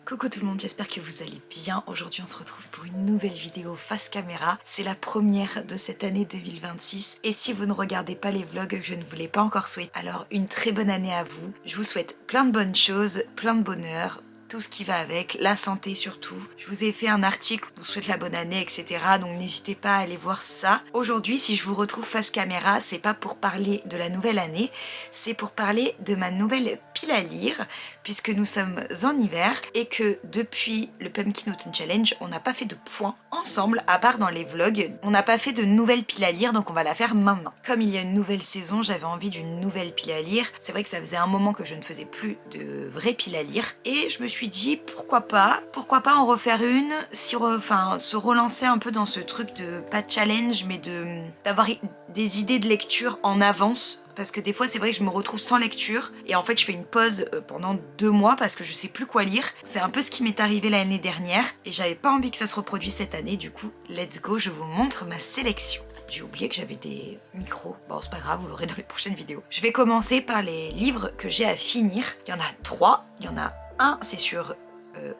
Coucou tout le monde, j'espère que vous allez bien. Aujourd'hui on se retrouve pour une nouvelle vidéo face caméra. C'est la première de cette année 2026 et si vous ne regardez pas les vlogs, je ne vous l'ai pas encore souhaité. Alors une très bonne année à vous. Je vous souhaite plein de bonnes choses, plein de bonheur, tout ce qui va avec, la santé surtout. Je vous ai fait un article, je vous souhaite la bonne année, etc. Donc n'hésitez pas à aller voir ça. Aujourd'hui, si je vous retrouve face caméra, c'est pas pour parler de la nouvelle année, c'est pour parler de ma nouvelle pile à lire, puisque nous sommes en hiver et que depuis le Pumpkin Autumn Challenge, on n'a pas fait de points ensemble, à part dans les vlogs. On n'a pas fait de nouvelle pile à lire, donc on va la faire maintenant. Comme il y a une nouvelle saison, j'avais envie d'une nouvelle pile à lire. C'est vrai que ça faisait un moment que je ne faisais plus de vraie pile à lire et je me suis dit pourquoi pas en refaire une, se relancer un peu dans ce truc de pas de challenge mais d'avoir des idées de lecture en avance. Parce que des fois c'est vrai que je me retrouve sans lecture et en fait je fais une pause pendant 2 mois parce que je sais plus quoi lire. C'est un peu ce qui m'est arrivé l'année dernière et j'avais pas envie que ça se reproduise cette année. Du coup, let's go, je vous montre ma sélection. J'ai oublié que j'avais des micros. Bon, c'est pas grave, vous l'aurez dans les prochaines vidéos. Je vais commencer par les livres que j'ai à finir. Il y en a 3. Il y en a un, c'est sur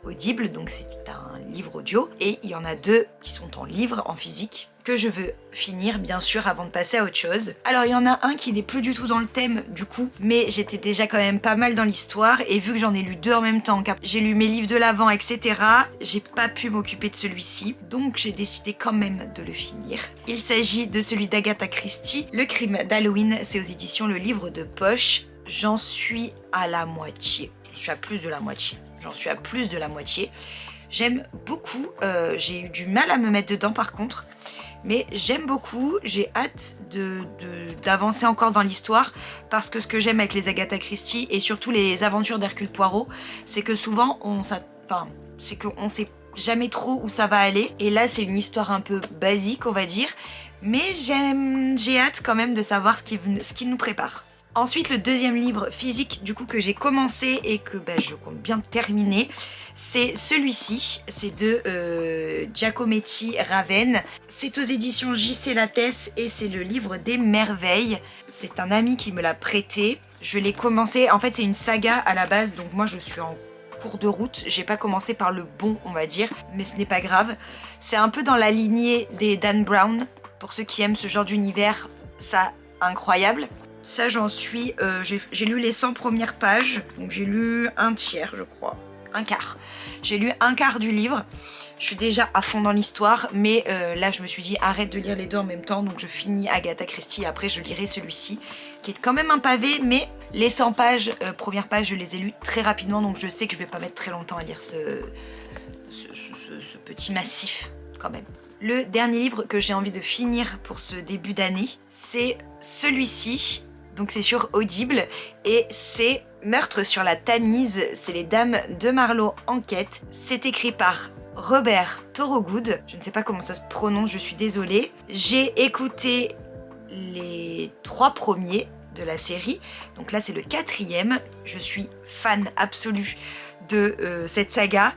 Audible, donc c'est un livre audio. Et il y en a 2 qui sont en livre, en physique, que je veux finir bien sûr avant de passer à autre chose. Alors il y en a un qui n'est plus du tout dans le thème du coup, mais j'étais déjà quand même pas mal dans l'histoire et vu que j'en ai lu 2 en même temps, j'ai lu mes livres de l'avant, etc. J'ai pas pu m'occuper de celui-ci, donc j'ai décidé quand même de le finir. Il s'agit de celui d'Agatha Christie, Le crime d'Halloween, c'est aux éditions Le Livre de Poche. J'en suis à la moitié, j'en suis à plus de la moitié. J'aime beaucoup, j'ai eu du mal à me mettre dedans par contre, mais j'aime beaucoup, j'ai hâte d'avancer encore dans l'histoire parce que ce que j'aime avec les Agatha Christie et surtout les aventures d'Hercule Poirot, c'est que souvent on sait jamais trop où ça va aller et là c'est une histoire un peu basique on va dire, mais j'ai hâte quand même de savoir ce qui nous prépare. Ensuite, le deuxième livre physique du coup que j'ai commencé et que je compte bien terminer, c'est celui-ci, c'est de Giacometti Raven. C'est aux éditions J.C. Lattès et c'est le livre des merveilles. C'est un ami qui me l'a prêté. Je l'ai commencé, en fait c'est une saga à la base, donc moi je suis en cours de route. J'ai pas commencé par le bon on va dire, mais ce n'est pas grave. C'est un peu dans la lignée des Dan Brown. Pour ceux qui aiment ce genre d'univers, ça incroyable. Ça j'en suis, j'ai lu les 100 premières pages, donc j'ai lu un tiers je crois, un quart. J'ai lu un quart du livre, je suis déjà à fond dans l'histoire, mais là je me suis dit arrête de lire les 2 en même temps, donc je finis Agatha Christie et après je lirai celui-ci, qui est quand même un pavé, mais les 100 pages, premières pages je les ai lues très rapidement, donc je sais que je vais pas mettre très longtemps à lire ce petit massif quand même. Le dernier livre que j'ai envie de finir pour ce début d'année, c'est celui-ci. Donc c'est sur Audible et c'est Meurtre sur la Tamise, c'est les Dames de Marlowe enquête. C'est écrit par Robert Thorogood, je ne sais pas comment ça se prononce, je suis désolée. J'ai écouté les 3 premiers de la série, donc là c'est le 4e. Je suis fan absolue de cette saga.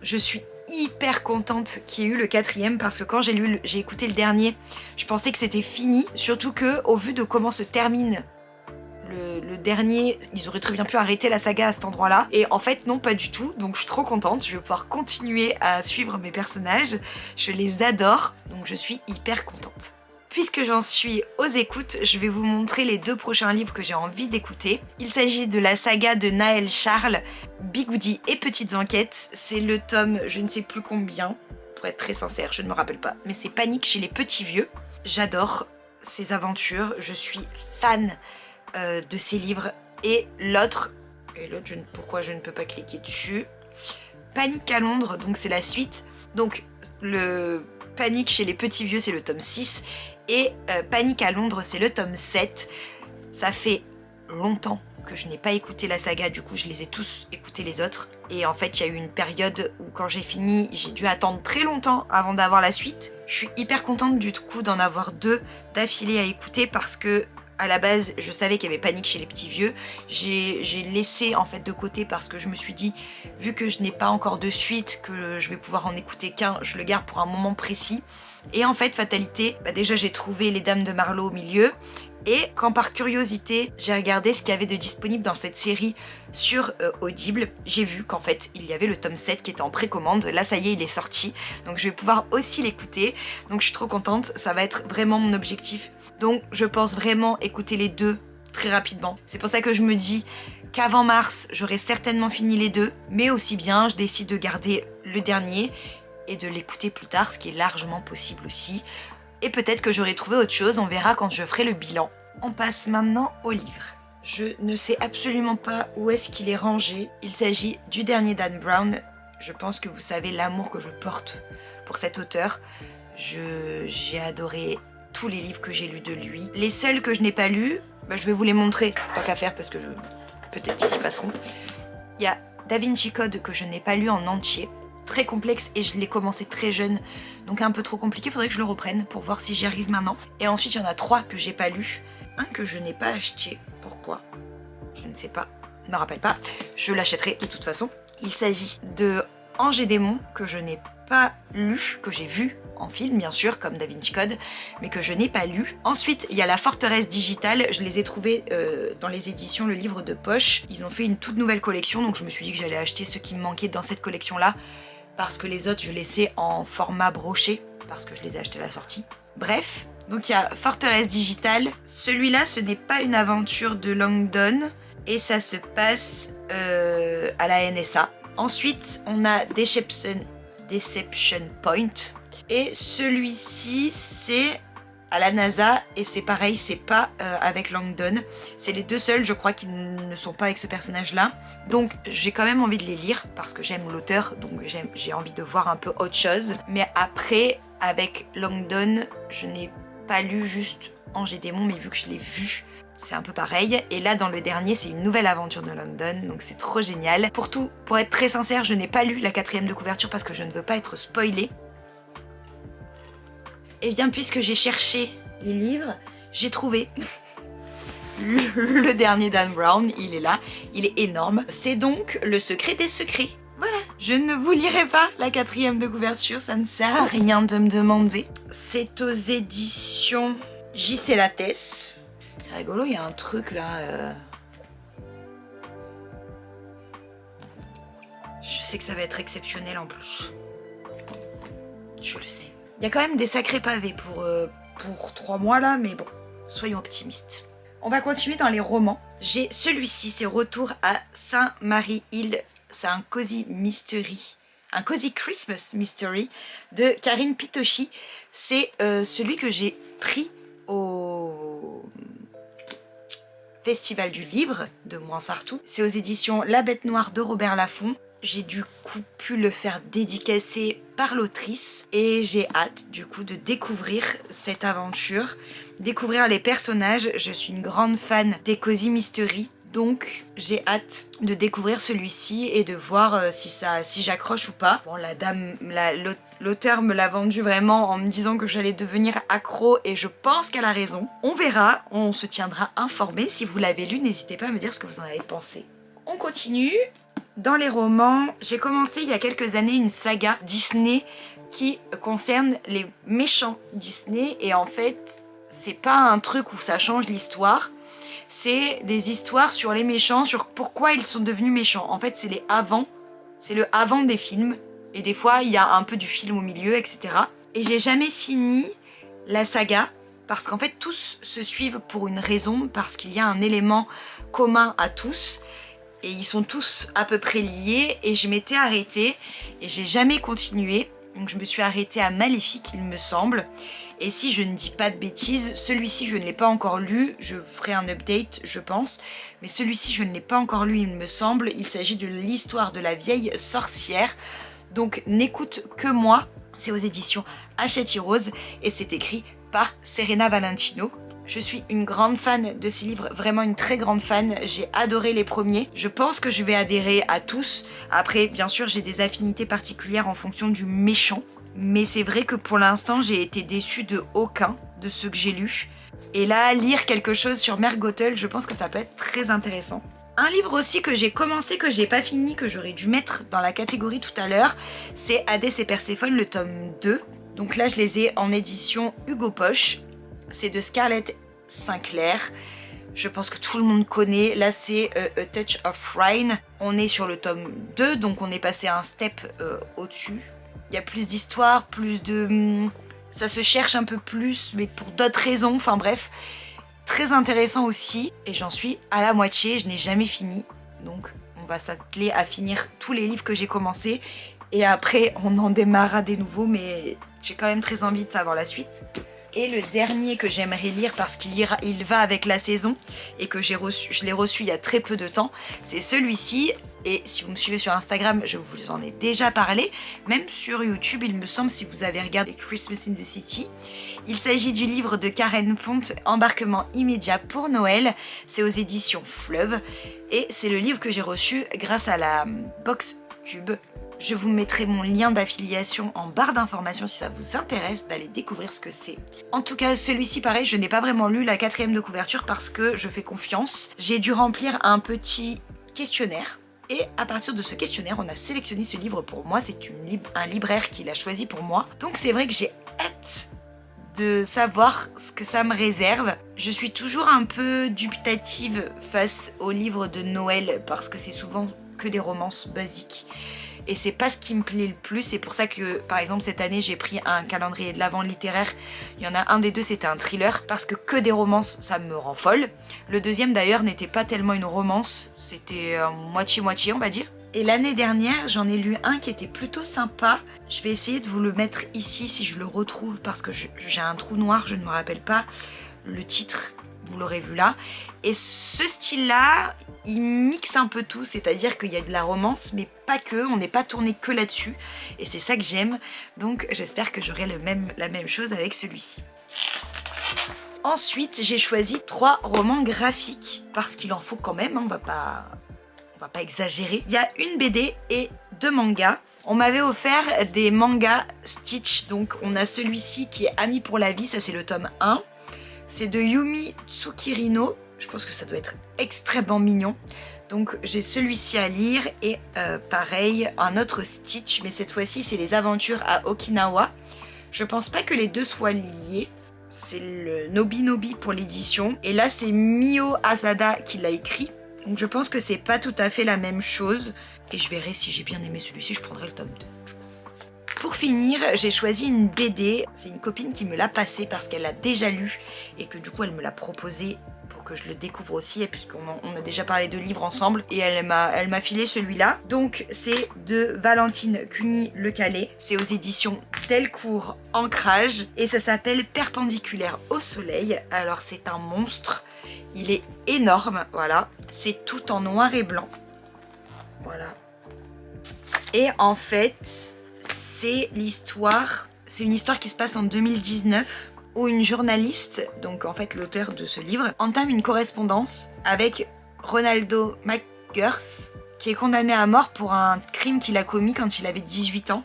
Je suis hyper contente qu'il y ait eu le 4e parce que quand j'ai écouté le dernier, je pensais que c'était fini, surtout que au vu de comment se termine le dernier, ils auraient très bien pu arrêter la saga à cet endroit-là. Et en fait, non, pas du tout. Donc je suis trop contente. Je vais pouvoir continuer à suivre mes personnages. Je les adore. Donc je suis hyper contente. Puisque j'en suis aux écoutes, je vais vous montrer les 2 prochains livres que j'ai envie d'écouter. Il s'agit de la saga de Naël Charles, Bigoudi et Petites Enquêtes. C'est le tome, je ne sais plus combien, pour être très sincère, je ne me rappelle pas. Mais c'est Panique chez les petits vieux. J'adore ces aventures. Je suis fan de ces livres. Et l'autre, pourquoi je ne peux pas cliquer dessus, Panique à Londres, donc c'est la suite. Donc le Panique chez les petits vieux c'est le tome 6 et Panique à Londres c'est le tome 7. Ça fait longtemps que je n'ai pas écouté la saga, du coup je les ai tous écoutés les autres. Et en fait il y a eu une période où quand j'ai fini, j'ai dû attendre très longtemps avant d'avoir la suite. Je suis hyper contente du coup d'en avoir 2 d'affilée à écouter parce que à la base, je savais qu'il y avait Panique chez les petits vieux. J'ai laissé en fait de côté parce que je me suis dit, vu que je n'ai pas encore de suite, que je vais pouvoir en écouter qu'un, je le garde pour un moment précis. Et en fait, fatalité, déjà j'ai trouvé les Dames de Marlowe au milieu. Et quand par curiosité, j'ai regardé ce qu'il y avait de disponible dans cette série sur Audible, j'ai vu qu'en fait, il y avait le tome 7 qui était en précommande. Là, ça y est, il est sorti. Donc je vais pouvoir aussi l'écouter. Donc je suis trop contente. Ça va être vraiment mon objectif. Donc je pense vraiment écouter les deux très rapidement. C'est pour ça que je me dis qu'avant mars, j'aurai certainement fini les deux. Mais aussi bien, je décide de garder le dernier et de l'écouter plus tard, ce qui est largement possible aussi. Et peut-être que j'aurai trouvé autre chose, on verra quand je ferai le bilan. On passe maintenant au livre. Je ne sais absolument pas où est-ce qu'il est rangé. Il s'agit du dernier Dan Brown. Je pense que vous savez l'amour que je porte pour cet auteur. J'ai adoré tous les livres que j'ai lus de lui. Les seuls que je n'ai pas lus, je vais vous les montrer, tant qu'à faire, parce que peut-être qu'ils y passeront. Il y a Da Vinci Code que je n'ai pas lu en entier. Très complexe et je l'ai commencé très jeune, donc un peu trop compliqué, faudrait que je le reprenne pour voir si j'y arrive maintenant. Et ensuite il y en a 3 que j'ai pas lu, un que je n'ai pas acheté, pourquoi? Je ne sais pas, je me rappelle pas, je l'achèterai de toute façon. Il s'agit de Ange et Démon que je n'ai pas lu, que j'ai vu en film bien sûr, comme Da Vinci Code, mais que je n'ai pas lu. Ensuite, il y a La Forteresse Digitale, je les ai trouvés dans les éditions Le Livre de Poche. Ils ont fait une toute nouvelle collection, donc je me suis dit que j'allais acheter ce qui me manquait dans cette collection-là, parce que les autres, je les sais en format broché, parce que je les ai achetés à la sortie. Bref, donc il y a Forteresse Digitale. Celui-là, ce n'est pas une aventure de Langdon, et ça se passe à la NSA. Ensuite, on a Deception Point. Et celui-ci, c'est à la NASA, et c'est pareil, c'est pas avec Langdon. C'est les deux seuls, je crois, qui ne sont pas avec ce personnage-là. Donc j'ai quand même envie de les lire, parce que j'aime l'auteur, donc j'ai envie de voir un peu autre chose. Mais après, avec Langdon, je n'ai pas lu juste Ange et Démon, mais vu que je l'ai vu, c'est un peu pareil. Et là, dans le dernier, c'est une nouvelle aventure de Langdon, donc c'est trop génial. Pour être très sincère, je n'ai pas lu la 4e de couverture parce que je ne veux pas être spoilée. Et bien, puisque j'ai cherché les livres, j'ai trouvé le dernier Dan Brown, il est là, il est énorme. C'est donc Le Secret des Secrets. Voilà, je ne vous lirai pas la 4e de couverture, ça ne sert à rien de me demander. C'est aux éditions J.C. Lattès. C'est rigolo, il y a un truc là... Je sais que ça va être exceptionnel en plus. Je le sais. Il y a quand même des sacrés pavés pour 3 mois là, mais bon, soyons optimistes. On va continuer dans les romans. J'ai celui-ci, c'est Retour à Saint-Marie-Île. C'est un cozy mystery, un cozy Christmas mystery de Karine Pitochi. C'est celui que j'ai pris au Festival du Livre de Mouansartou. C'est aux éditions La Bête Noire de Robert Laffont. J'ai du coup pu le faire dédicacer par l'autrice et j'ai hâte du coup de découvrir cette aventure, découvrir les personnages. Je suis une grande fan des cozy mystery, donc j'ai hâte de découvrir celui-ci et de voir si j'accroche ou pas. Bon, l'auteur me l'a vendu vraiment en me disant que j'allais devenir accro et je pense qu'elle a raison. On verra, on se tiendra informé. Si vous l'avez lu, n'hésitez pas à me dire ce que vous en avez pensé. On continue. Dans les romans, j'ai commencé il y a quelques années une saga Disney qui concerne les méchants Disney et en fait, c'est pas un truc où ça change l'histoire, c'est des histoires sur les méchants, sur pourquoi ils sont devenus méchants. En fait, c'est le avant des films et des fois, il y a un peu du film au milieu, etc. Et j'ai jamais fini la saga parce qu'en fait, tous se suivent pour une raison, parce qu'il y a un élément commun à tous. Et ils sont tous à peu près liés et je m'étais arrêtée et j'ai jamais continué. Donc je me suis arrêtée à Maléfique, il me semble. Et si je ne dis pas de bêtises, celui-ci je ne l'ai pas encore lu. Je ferai un update je pense. Mais celui-ci je ne l'ai pas encore lu il me semble. Il s'agit de l'histoire de la vieille sorcière. Donc n'écoute que moi. C'est aux éditions Hachette Rose et c'est écrit par Serena Valentino. Je suis une grande fan de ces livres, vraiment une très grande fan. J'ai adoré les premiers. Je pense que je vais adhérer à tous. Après, bien sûr, j'ai des affinités particulières en fonction du méchant. Mais c'est vrai que pour l'instant, j'ai été déçue de aucun de ceux que j'ai lus. Et là, lire quelque chose sur Mère Gothel, je pense que ça peut être très intéressant. Un livre aussi que j'ai commencé, que j'ai pas fini, que j'aurais dû mettre dans la catégorie tout à l'heure, c'est Hadès et Perséphone, le tome 2. Donc là, je les ai en édition Hugo Poche. C'est de Scarlett Sinclair. Je pense que tout le monde connaît. Là, c'est A Touch of Rain. On est sur le tome 2, donc on est passé un step au-dessus. Il y a plus d'histoire, plus de... ça se cherche un peu plus, mais pour d'autres raisons. Enfin bref, très intéressant aussi. Et j'en suis à la moitié, je n'ai jamais fini. Donc on va s'atteler à finir tous les livres que j'ai commencés. Et après, on en démarrera des nouveaux, mais j'ai quand même très envie de savoir la suite. Et le dernier que j'aimerais lire parce qu'il va avec la saison et que je l'ai reçu il y a très peu de temps, c'est celui-ci. Et si vous me suivez sur Instagram, je vous en ai déjà parlé, même sur YouTube, il me semble, si vous avez regardé Christmas in the City. Il s'agit du livre de Karen Pont, Embarquement immédiat pour Noël. C'est aux éditions Fleuve et c'est le livre que j'ai reçu grâce à la box Cube. Je vous mettrai mon lien d'affiliation en barre d'informations si ça vous intéresse d'aller découvrir ce que c'est. En tout cas, celui-ci, pareil, je n'ai pas vraiment lu la 4e de couverture parce que je fais confiance. J'ai dû remplir un petit questionnaire. Et à partir de ce questionnaire, on a sélectionné ce livre pour moi. C'est un libraire qui l'a choisi pour moi. Donc c'est vrai que j'ai hâte de savoir ce que ça me réserve. Je suis toujours un peu dubitative face aux livres de Noël parce que c'est souvent que des romances basiques. Et c'est pas ce qui me plaît le plus. C'est pour ça que, par exemple, cette année, j'ai pris un calendrier de l'Avent littéraire. Il y en a un des deux, c'était un thriller. Parce que des romances, ça me rend folle. Le deuxième, d'ailleurs, n'était pas tellement une romance. C'était moitié-moitié, on va dire. Et l'année dernière, j'en ai lu un qui était plutôt sympa. Je vais essayer de vous le mettre ici, si je le retrouve. Parce que j'ai un trou noir, je ne me rappelle pas le titre. Vous l'aurez vu là. Et ce style-là, il mixe un peu tout, c'est-à-dire qu'il y a de la romance, mais pas que, on n'est pas tourné que là-dessus. Et c'est ça que j'aime, donc j'espère que j'aurai la même chose avec celui-ci. Ensuite, j'ai choisi 3 romans graphiques, parce qu'il en faut quand même, hein, on va pas exagérer. Il y a une BD et 2 mangas. On m'avait offert des mangas Stitch, donc on a celui-ci qui est Ami pour la vie, ça c'est le tome 1. C'est de Yumi Tsukirino. Je pense que ça doit être extrêmement mignon. Donc j'ai celui-ci à lire et pareil, un autre Stitch, mais cette fois-ci c'est les aventures à Okinawa. Je pense pas que les deux soient liés. C'est le Nobi Nobi pour l'édition. Et là c'est Mio Asada qui l'a écrit. Donc je pense que c'est pas tout à fait la même chose. Et je verrai si j'ai bien aimé celui-ci, je prendrai le tome 2. Pour finir, j'ai choisi une BD. C'est une copine qui me l'a passée parce qu'elle l'a déjà lu et que du coup elle me l'a proposé pour que je le découvre aussi, puisqu'on a déjà parlé de livres ensemble et elle m'a filé celui-là. Donc c'est de Valentine Cuny-Le Calais. C'est aux éditions Delcourt Ancrage et ça s'appelle Perpendiculaire au soleil. Alors c'est un monstre, il est énorme, voilà. C'est tout en noir et blanc. Voilà. Et en fait, c'est une histoire qui se passe en 2019 où une journaliste, donc en fait l'auteur de ce livre, entame une correspondance avec Ronaldo McGurth qui est condamné à mort pour un crime qu'il a commis quand il avait 18 ans.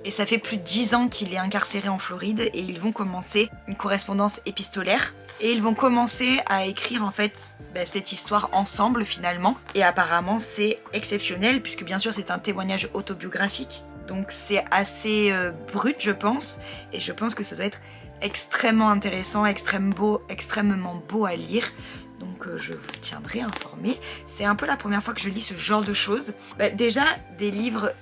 Et ça fait plus de 10 ans qu'il est incarcéré en Floride et ils vont commencer une correspondance épistolaire. Et ils vont commencer à écrire en fait cette histoire ensemble finalement. Et apparemment c'est exceptionnel puisque bien sûr c'est un témoignage autobiographique. Donc c'est assez brut je pense. Et je pense que ça doit être extrêmement intéressant, extrêmement beau à lire. Donc je vous tiendrai informé. C'est un peu la première fois que je lis ce genre de choses. Déjà des livres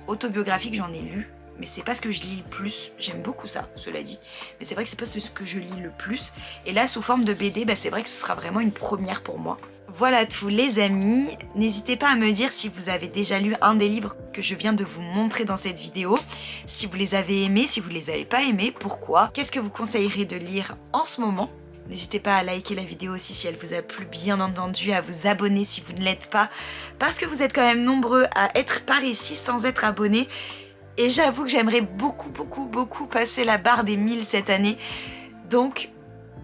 autobiographiques j'en ai lu. Mais c'est pas ce que je lis le plus. J'aime beaucoup ça, cela dit. Mais c'est vrai que c'est pas ce que je lis le plus. Et là, sous forme de BD, c'est vrai que ce sera vraiment une première pour moi. Voilà tout les amis. N'hésitez pas à me dire si vous avez déjà lu un des livres que je viens de vous montrer dans cette vidéo. Si vous les avez aimés, si vous les avez pas aimés, pourquoi? Qu'est-ce que vous conseillerez de lire en ce moment? N'hésitez pas à liker la vidéo aussi si elle vous a plu, bien entendu, à vous abonner si vous ne l'êtes pas. Parce que vous êtes quand même nombreux à être par ici sans être abonnés. Et j'avoue que j'aimerais beaucoup passer la barre des 1000 cette année. Donc,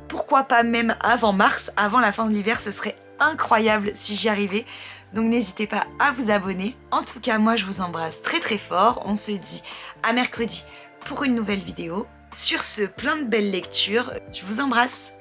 pourquoi pas même avant mars, avant la fin de l'hiver, ce serait incroyable si j'y arrivais. Donc n'hésitez pas à vous abonner. En tout cas, moi je vous embrasse très fort. On se dit à mercredi pour une nouvelle vidéo. Sur ce, plein de belles lectures. Je vous embrasse.